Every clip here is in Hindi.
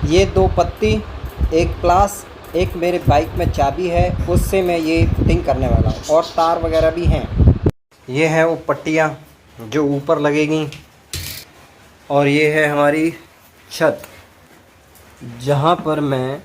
ये 2 पत्ती, एक प्लास, एक मेरे बाइक में चाबी है, उससे मैं ये फिटिंग करने वाला हूँ, और तार वगैरह भी हैं। ये हैं वो पट्टियाँ जो ऊपर लगेगी, और ये है हमारी छत जहाँ पर मैं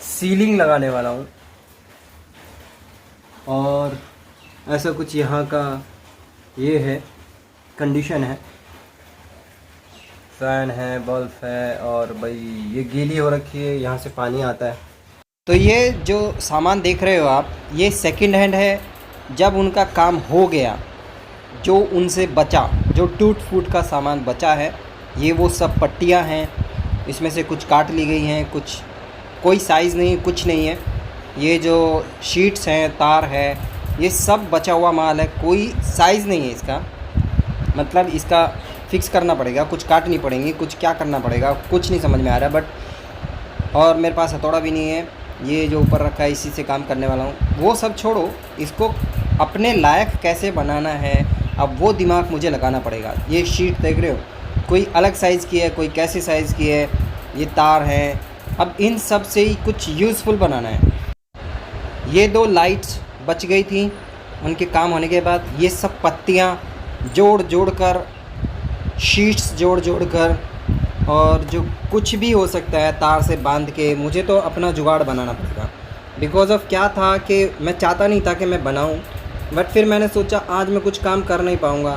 सीलिंग लगाने वाला हूँ। और ऐसा कुछ यहाँ का ये है, कंडीशन है, फ़ैन है, बल्ब है, और भाई ये गीली हो रखी है, यहाँ से पानी आता है। तो ये जो सामान देख रहे हो आप, ये सेकंड हैंड है। जब उनका काम हो गया, जो उनसे बचा, जो टूट फूट का सामान बचा है, ये वो सब पट्टियाँ हैं। इसमें से कुछ काट ली गई हैं, कुछ कोई साइज़ नहीं, कुछ नहीं है। ये जो शीट्स हैं, तार है, ये सब बचा हुआ माल है, कोई साइज़ नहीं है इसका। मतलब इसका फिक्स करना पड़ेगा, कुछ काटनी पड़ेंगी, कुछ क्या करना पड़ेगा, कुछ नहीं समझ में आ रहा। बट और मेरे पास हथौड़ा भी नहीं है, ये जो ऊपर रखा है इसी से काम करने वाला हूँ। वो सब छोड़ो, इसको अपने लायक कैसे बनाना है, अब वो दिमाग मुझे लगाना पड़ेगा। ये शीट देख रहे हो, कोई अलग साइज़ की है, कोई कैसे साइज़ की है, ये तार हैं, अब इन सब से ही कुछ यूज़फुल बनाना है। ये 2 लाइट्स बच गई थी उनके काम होने के बाद। ये सब पत्तियाँ जोड़ जोड़ कर, शीट्स जोड़ जोड़ कर, और जो कुछ भी हो सकता है तार से बांध के, मुझे तो अपना जुगाड़ बनाना पड़ेगा। बिकॉज़ ऑफ क्या था कि मैं चाहता नहीं था कि मैं बनाऊं, बट फिर मैंने सोचा आज मैं कुछ काम कर नहीं पाऊंगा,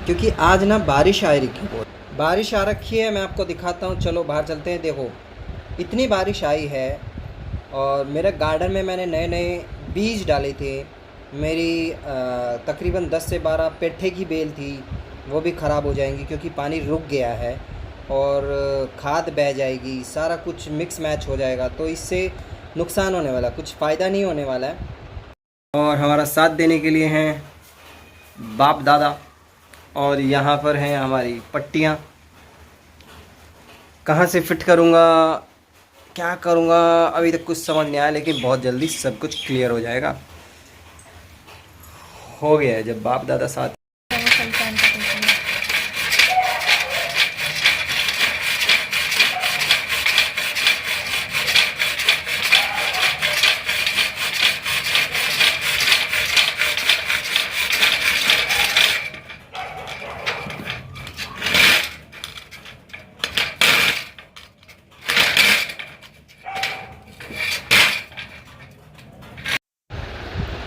क्योंकि आज ना बारिश आ रही बहुत, बारिश आ रखी है। मैं आपको दिखाता हूं, चलो बाहर चलते हैं। देखो इतनी बारिश आई है, और मेरे गार्डन में मैंने नए नए बीज डाले थे। मेरी तकरीबन 10 से 12 पेठे की बेल थी, वो भी ख़राब हो जाएंगी क्योंकि पानी रुक गया है, और खाद बह जाएगी, सारा कुछ मिक्स मैच हो जाएगा, तो इससे नुकसान होने वाला, कुछ फ़ायदा नहीं होने वाला है। और हमारा साथ देने के लिए हैं बाप दादा, और यहाँ पर हैं हमारी पट्टियाँ। कहाँ से फिट करूँगा, क्या करूँगा, अभी तक कुछ समझ नहीं आया, लेकिन बहुत जल्दी सब कुछ क्लियर हो जाएगा। हो गया है जब बाप दादा साथ।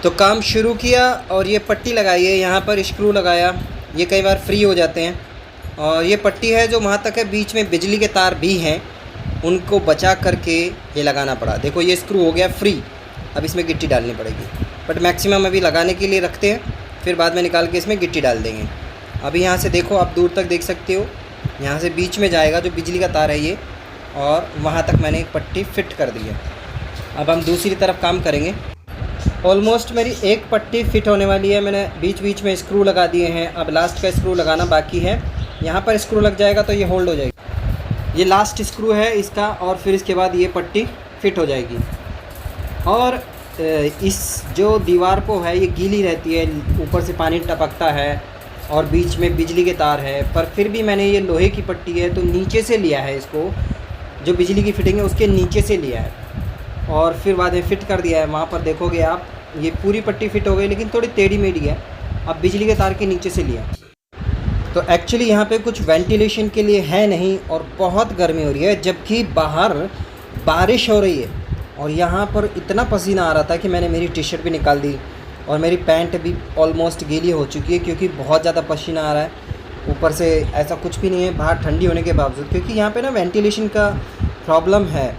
तो काम शुरू किया, और ये पट्टी लगाई है, यहाँ पर स्क्रू लगाया, ये कई बार फ्री हो जाते हैं। और ये पट्टी है जो वहाँ तक है, बीच में बिजली के तार भी हैं, उनको बचा करके ये लगाना पड़ा। देखो ये स्क्रू हो गया फ्री, अब इसमें गिट्टी डालनी पड़ेगी, बट मैक्सिमम अभी लगाने के लिए रखते हैं, फिर बाद में निकाल के इसमें गिट्टी डाल देंगे। अभी यहाँ से देखो, आप दूर तक देख सकते हो, यहाँ से बीच में जाएगा जो बिजली का तार है ये, और वहाँ तक मैंने एक पट्टी फिट कर दी है। अब हम दूसरी तरफ काम करेंगे। ऑलमोस्ट मेरी एक पट्टी फिट होने वाली है, मैंने बीच बीच में स्क्रू लगा दिए हैं, अब लास्ट का स्क्रू लगाना बाकी है। यहाँ पर स्क्रू लग जाएगा तो ये होल्ड हो जाएगी, ये लास्ट स्क्रू है इसका, और फिर इसके बाद ये पट्टी फिट हो जाएगी। और इस जो दीवार को है ये गीली रहती है, ऊपर से पानी टपकता है, और बीच में बिजली के तार है, पर फिर भी मैंने ये लोहे की पट्टी है तो नीचे से लिया है इसको, जो बिजली की फिटिंग है उसके नीचे से लिया है, और फिर बाद में फ़िट कर दिया है। वहाँ पर देखोगे आप, ये पूरी पट्टी फिट हो गई, लेकिन थोड़ी टेढ़ी मेढ़ी है, अब बिजली के तार के नीचे से लिया। तो एक्चुअली यहाँ पे कुछ वेंटिलेशन के लिए है नहीं, और बहुत गर्मी हो रही है, जबकि बाहर बारिश हो रही है, और यहाँ पर इतना पसीना आ रहा था कि मैंने मेरी टी शर्ट भी निकाल दी, और मेरी पैंट भी ऑलमोस्ट गीली हो चुकी है, क्योंकि बहुत ज़्यादा पसीना आ रहा है। ऊपर से ऐसा कुछ भी नहीं है बाहर ठंडी होने के बावजूद, क्योंकि यहाँ पे ना वेंटिलेशन का प्रॉब्लम है,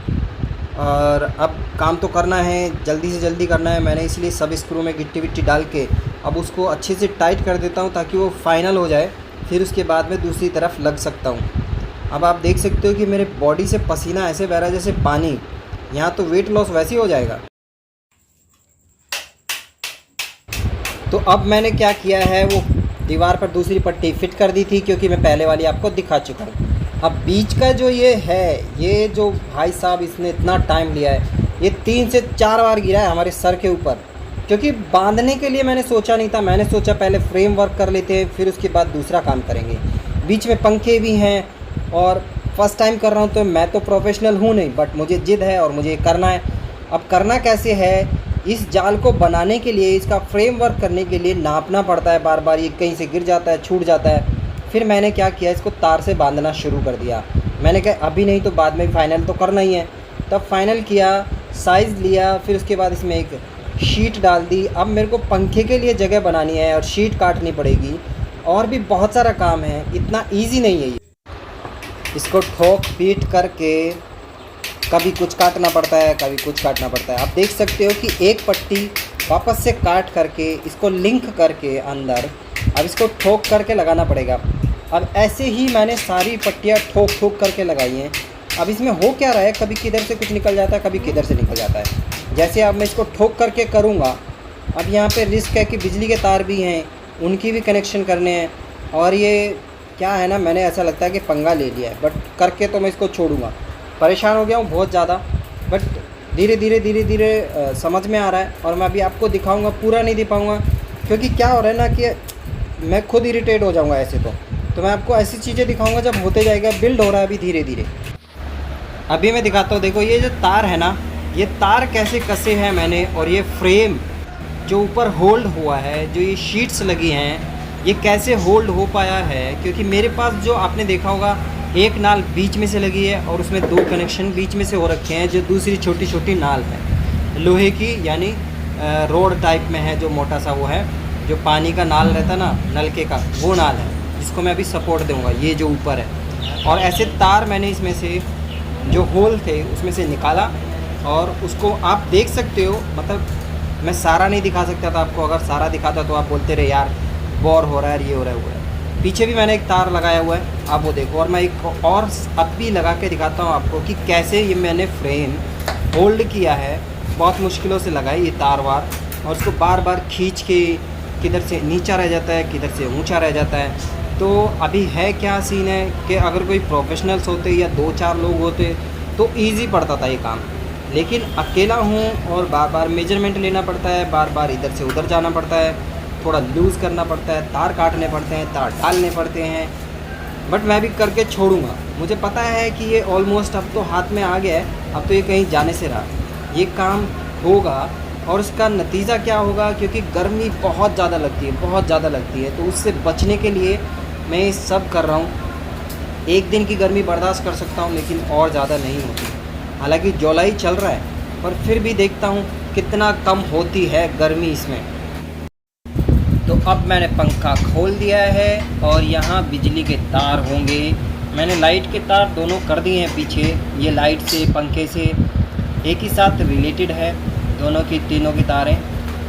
और अब काम तो करना है, जल्दी से जल्दी करना है। मैंने इसलिए सब स्क्रू में गिट्टी विट्टी डाल के अब उसको अच्छे से टाइट कर देता हूँ, ताकि वो फाइनल हो जाए, फिर उसके बाद में दूसरी तरफ लग सकता हूँ। अब आप देख सकते हो कि मेरे बॉडी से पसीना ऐसे बह रहा है जैसे पानी, यहाँ तो वेट लॉस वैसे ही हो जाएगा। तो अब मैंने क्या किया है, वो दीवार पर दूसरी पट्टी फिट कर दी थी, क्योंकि मैं पहले वाली आपको दिखा चुका हूँ। अब बीच का जो ये है, ये जो भाई साहब इसने इतना टाइम लिया है, ये 3 से 4 बार गिरा है हमारे सर के ऊपर, क्योंकि बांधने के लिए मैंने सोचा नहीं था। मैंने सोचा पहले फ्रेम वर्क कर लेते हैं, फिर उसके बाद दूसरा काम करेंगे। बीच में पंखे भी हैं, और फर्स्ट टाइम कर रहा हूँ तो मैं तो प्रोफेशनल हूँ नहीं, बट मुझे ज़िद है और मुझे करना है। अब करना कैसे है, इस जाल को बनाने के लिए, इसका फ्रेमवर्क करने के लिए नापना पड़ता है बार बार। ये कहीं से गिर जाता है, छूट जाता है। फिर मैंने क्या किया, इसको तार से बांधना शुरू कर दिया। मैंने कहा अभी नहीं तो बाद में फ़ाइनल तो करना ही है। तब फाइनल किया, साइज़ लिया, फिर उसके बाद इसमें एक शीट डाल दी। अब मेरे को पंखे के लिए जगह बनानी है और शीट काटनी पड़ेगी, और भी बहुत सारा काम है। इतना ईजी नहीं है ये। इसको ठोक पीट करके कभी कुछ काटना पड़ता है, कभी कुछ काटना पड़ता है। आप देख सकते हो कि एक पट्टी वापस से काट करके इसको लिंक करके अंदर अब इसको ठोक करके लगाना पड़ेगा। अब ऐसे ही मैंने सारी पट्टियाँ ठोक ठोक करके लगाई हैं। अब इसमें हो क्या रहा है, कभी किधर से कुछ निकल जाता है, कभी किधर से निकल जाता है। जैसे अब मैं इसको ठोक करके करूँगा, अब यहाँ पे रिस्क है कि बिजली के तार भी हैं, उनकी भी कनेक्शन करने हैं। और ये क्या है ना, मैंने ऐसा लगता है कि पंगा ले लिया है, बट करके तो मैं इसको छोड़ूंगा। परेशान हो गया हूँ बहुत ज़्यादा, बट धीरे धीरे समझ में आ रहा है। और मैं अभी आपको दिखाऊंगा, पूरा नहीं दिखाऊंगा, क्योंकि क्या हो रहा है ना कि मैं खुद इरिटेट हो जाऊंगा ऐसे। तो मैं आपको ऐसी चीज़ें दिखाऊंगा जब होते जाएगा। बिल्ड हो रहा है अभी धीरे धीरे। अभी मैं दिखाता हूँ, देखो ये जो तार है ना, ये तार कैसे कसे हैं मैंने, और ये फ्रेम जो ऊपर होल्ड हुआ है, जो ये शीट्स लगी हैं, ये कैसे होल्ड हो पाया है। क्योंकि मेरे पास जो आपने देखा होगा, एक नाल बीच में से लगी है और उसमें 2 कनेक्शन बीच में से हो रखे हैं। जो दूसरी छोटी छोटी नाल है लोहे की, यानी रोड टाइप में है, जो मोटा सा वो है, जो पानी का नाल रहता ना, नलके का, वो नाल है जिसको मैं अभी सपोर्ट दूंगा, ये जो ऊपर है। और ऐसे तार मैंने इसमें से जो होल थे उसमें से निकाला, और उसको आप देख सकते हो। मतलब मैं सारा नहीं दिखा सकता था आपको, अगर सारा दिखाता तो आप बोलते रहे यार बोर हो रहा है, ये हो रहा है, वो है। पीछे भी मैंने एक तार लगाया हुआ है, आप वो देखो। और मैं एक और अब भी लगा के दिखाता हूँ आपको कि कैसे ये मैंने फ्रेम होल्ड किया है। बहुत मुश्किलों से लगाई ये तार वार, और उसको बार बार खींच के किधर से नीचा रह जाता है, किधर से ऊंचा रह जाता है। तो अभी है क्या सीन है कि अगर कोई प्रोफेशनल्स होते या 2-4 लोग होते तो ईज़ी पड़ता था ये काम, लेकिन अकेला हूँ और बार बार मेजरमेंट लेना पड़ता है, बार बार इधर से उधर जाना पड़ता है, थोड़ा लूज़ करना पड़ता है, तार काटने पड़ते हैं, तार डालने पड़ते हैं। बट मैं भी करके छोड़ूंगा। मुझे पता है कि ये ऑलमोस्ट अब तो हाथ में आ गया है, अब तो ये कहीं जाने से रहा, ये काम होगा। और उसका नतीजा क्या होगा, क्योंकि गर्मी बहुत ज़्यादा लगती है, बहुत ज़्यादा लगती है, तो उससे बचने के लिए मैं ये सब कर रहा हूँ। एक दिन की गर्मी बर्दाश्त कर सकता हूँ, लेकिन और ज़्यादा नहीं होती। हालांकि जुलाई चल रहा है, पर फिर भी देखता हूँ कितना कम होती है गर्मी इसमें। तो अब मैंने पंखा खोल दिया है, और यहाँ बिजली के तार होंगे। मैंने लाइट के तार दोनों कर दिए हैं पीछे। ये लाइट से, पंखे से एक ही साथ रिलेटेड है, दोनों की, तीनों की तारें।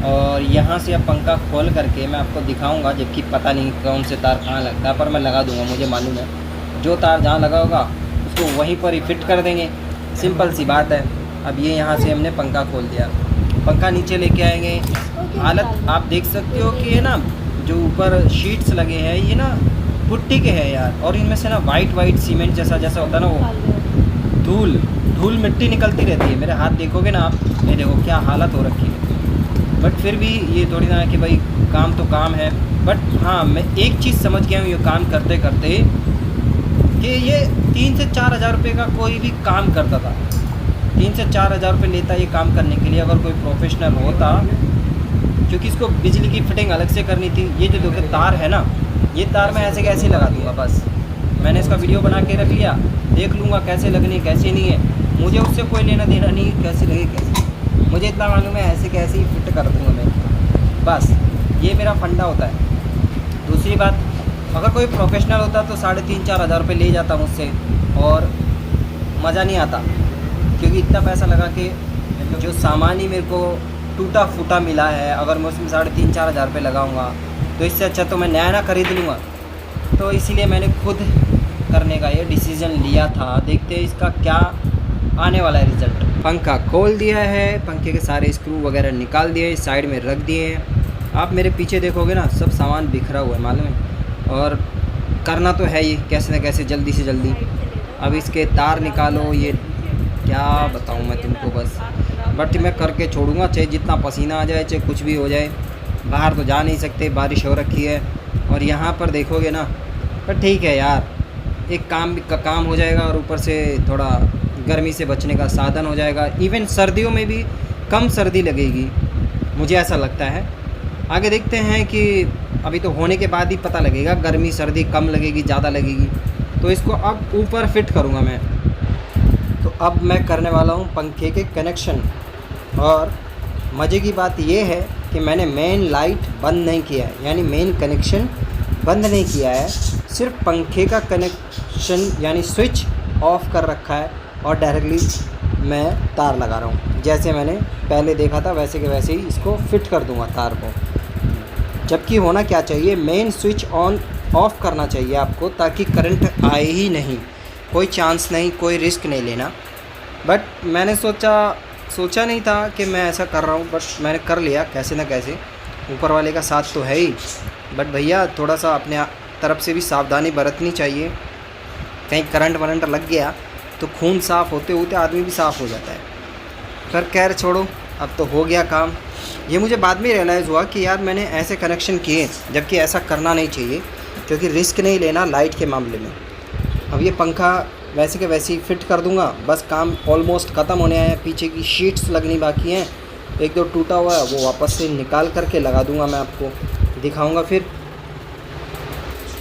और यहाँ से अब पंखा खोल करके मैं आपको दिखाऊंगा, जबकि पता नहीं कौन से तार कहाँ लगता है, पर मैं लगा दूंगा, मुझे मालूम है। जो तार जहाँ लगा होगा उसको वहीं पर ही फिट कर देंगे, सिंपल सी बात है। अब ये यहाँ से हमने पंखा खोल दिया, पंखा नीचे लेके आएंगे। हालत आप देख सकते हो कि ये ना, जो ऊपर शीट्स लगे हैं, ये ना पुट्टी के हैं यार, और इनमें से ना वाइट सीमेंट जैसा जैसा होता है ना, वो धूल मिट्टी निकलती रहती है। मेरे हाथ देखोगे ना आप, ये देखो क्या हालत हो रखी है। बट फिर भी ये थोड़ी ना है कि भाई काम तो काम है। बट हाँ, मैं एक चीज़ समझ गया हूँ ये काम करते करते, कि ये 3 से 4 हज़ार रुपये का कोई भी काम करता था, 3 से 4 हज़ार रुपये लेता ये काम करने के लिए, अगर कोई प्रोफेशनल होता। क्योंकि इसको बिजली की फिटिंग अलग से करनी थी। ये जो देखो तार है ना, ये तार मैं ऐसे कैसे लगा दूँगा, बस मैंने इसका वीडियो बना के रख लिया, देख लूँगा कैसे लगनी कैसे नहीं है, मुझे उससे कोई लेना देना नहीं, कैसे लगे कैसे, मुझे इतना मालूम है ऐसे कैसे ही फिट कर दूँगा मैं, बस ये मेरा फंडा होता है। दूसरी बात, अगर कोई प्रोफेशनल होता तो 3.5-4 हज़ार रुपये ले जाता मुझसे, और मज़ा नहीं आता, क्योंकि इतना पैसा लगा के जो सामान ही मेरे को टूटा फूटा मिला है, अगर मैं उसमें 3.5-4 हज़ार रुपये लगाऊंगा तो इससे अच्छा तो मैं नया ना खरीद लूँगा। तो इसीलिए मैंने खुद करने का ये डिसीज़न लिया था। देखते हैं इसका क्या आने वाला है रिज़ल्ट। पंखा खोल दिया है, पंखे के सारे स्क्रू वगैरह निकाल दिए, साइड में रख दिए हैं। आप मेरे पीछे देखोगे ना, सब सामान बिखरा हुआ है, मालूम है, और करना तो है ही कैसे न कैसे, जल्दी से जल्दी। अब इसके तार निकालो, ये क्या बताऊँ मैं तुमको, बस बट मैं करके छोड़ूंगा, चाहे जितना पसीना आ जाए, चाहे कुछ भी हो जाए। बाहर तो जा नहीं सकते, बारिश हो रखी है। और यहाँ पर देखोगे ना, पर ठीक है यार, एक काम हो जाएगा और ऊपर से थोड़ा गर्मी से बचने का साधन हो जाएगा। इवन सर्दियों में भी कम सर्दी लगेगी, मुझे ऐसा लगता है। आगे देखते हैं कि अभी तो होने के बाद ही पता लगेगा, गर्मी सर्दी कम लगेगी ज़्यादा लगेगी। तो इसको अब ऊपर फिट करूँगा मैं। तो अब मैं करने वाला हूँ पंखे के कनेक्शन। और मज़े की बात ये है कि मैंने मेन लाइट बंद नहीं किया है, यानी मेन कनेक्शन बंद नहीं किया है, सिर्फ पंखे का कनेक्शन यानी स्विच ऑफ कर रखा है और डायरेक्टली मैं तार लगा रहा हूँ। जैसे मैंने पहले देखा था वैसे के वैसे ही इसको फिट कर दूँगा तार को। जबकि होना क्या चाहिए, मेन स्विच ऑन ऑफ़ करना चाहिए आपको, ताकि करंट आए ही नहीं, कोई चांस नहीं, कोई रिस्क नहीं लेना। बट मैंने सोचा नहीं था कि मैं ऐसा कर रहा हूँ, बट मैंने कर लिया कैसे ना कैसे। ऊपर वाले का साथ तो है ही, बट भैया थोड़ा सा अपने तरफ से भी सावधानी बरतनी चाहिए। कहीं करंट वरंट लग गया तो खून साफ़ होते होते आदमी भी साफ़ हो जाता है। पर खैर छोड़ो, अब तो हो गया काम। ये मुझे बाद में रियलाइज़ हुआ कि यार मैंने ऐसे कनेक्शन किए, जबकि ऐसा करना नहीं चाहिए, क्योंकि रिस्क नहीं लेना लाइट के मामले में। अब ये पंखा वैसे के वैसे ही फिट कर दूंगा, बस काम ऑलमोस्ट ख़त्म होने आया है। पीछे की शीट्स लगनी बाकी हैं, एक दो टूटा हुआ है, वो वापस से निकाल करके लगा दूंगा, मैं आपको दिखाऊंगा फिर।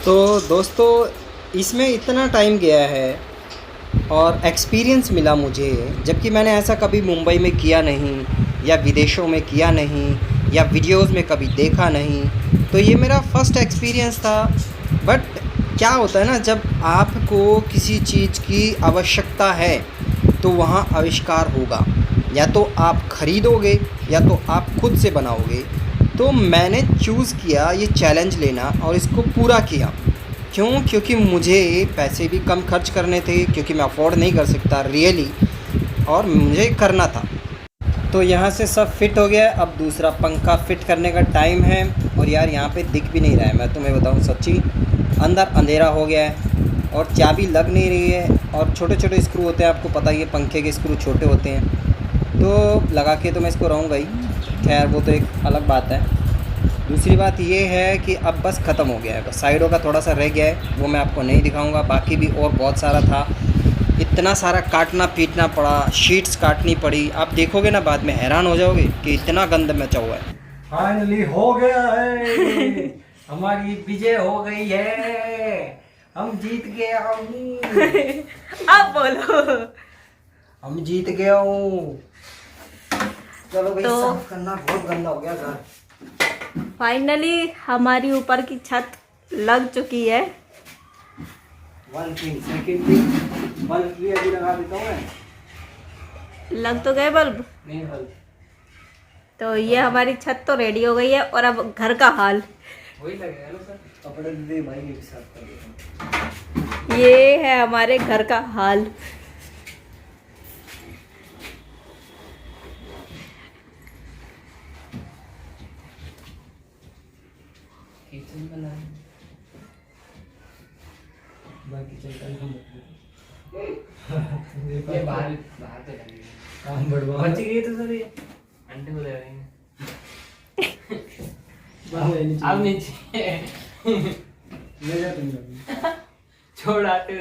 तो दोस्तों इसमें इतना टाइम गया है और एक्सपीरियंस मिला मुझे, जबकि मैंने ऐसा कभी मुंबई में किया नहीं, या विदेशों में किया नहीं, या वीडियोस में कभी देखा नहीं। तो ये मेरा फर्स्ट एक्सपीरियंस था। बट क्या होता है ना, जब आपको किसी चीज़ की आवश्यकता है तो वहाँ आविष्कार होगा, या तो आप ख़रीदोगे या तो आप खुद से बनाओगे। तो मैंने चूज़ किया ये चैलेंज लेना और इसको पूरा किया। क्यों? क्योंकि मुझे पैसे भी कम खर्च करने थे, क्योंकि मैं अफोर्ड नहीं कर सकता रियली, और मुझे करना था। तो यहाँ से सब फिट हो गया। अब दूसरा पंखा फिट करने का टाइम है। और यार यहाँ पे दिख भी नहीं रहा है, मैं तुम्हें बताऊँ सच्ची, अंदर अंधेरा हो गया है और चाबी लग नहीं रही है। और छोटे छोटे स्क्रू होते हैं, आपको पता ही है, पंखे के स्क्रू छोटे होते हैं, तो लगा के तो मैं इसको रहूँगा ही। खैर वो तो एक अलग बात है। दूसरी बात ये है कि अब बस ख़त्म हो गया है, बस साइडों का थोड़ा सा रह गया है, वो मैं आपको नहीं दिखाऊंगा। बाकी भी और बहुत सारा था, इतना सारा काटना पीटना पड़ा, शीट्स काटनी पड़ी। आप देखोगे ना बाद में हैरान हो जाओगे कि इतना गंद मचा हुआ है। फाइनली हो गया है, हमारी विजय हो गई है, हम जीत गए। अब बोलो, हम जीत गया हूँ। चलो भाई, तो साफ करना, बहुत गंदा हो गया घर। फाइनली हमारी ऊपर की छत लग चुकी है। बल्ब अभी लगा देता हूँ मैं। लग तो गए बल्ब। नहीं बल्ब। तो ये हमारी छत तो रेडी हो गई है। और अब घर का हाल वही लगेगा ना सर, कपड़े दे भाई, ये भी साफ कर देता हूँ। ये है हमारे घर का हाल। किचन बना है, बाकी चलता है। ये बाहर तो लगेगा, काम बढ़वा बच गई तो सर, ये अंडे को ले रहे हैं। अब नीचे ले जा तुम, छोड़ आते हो।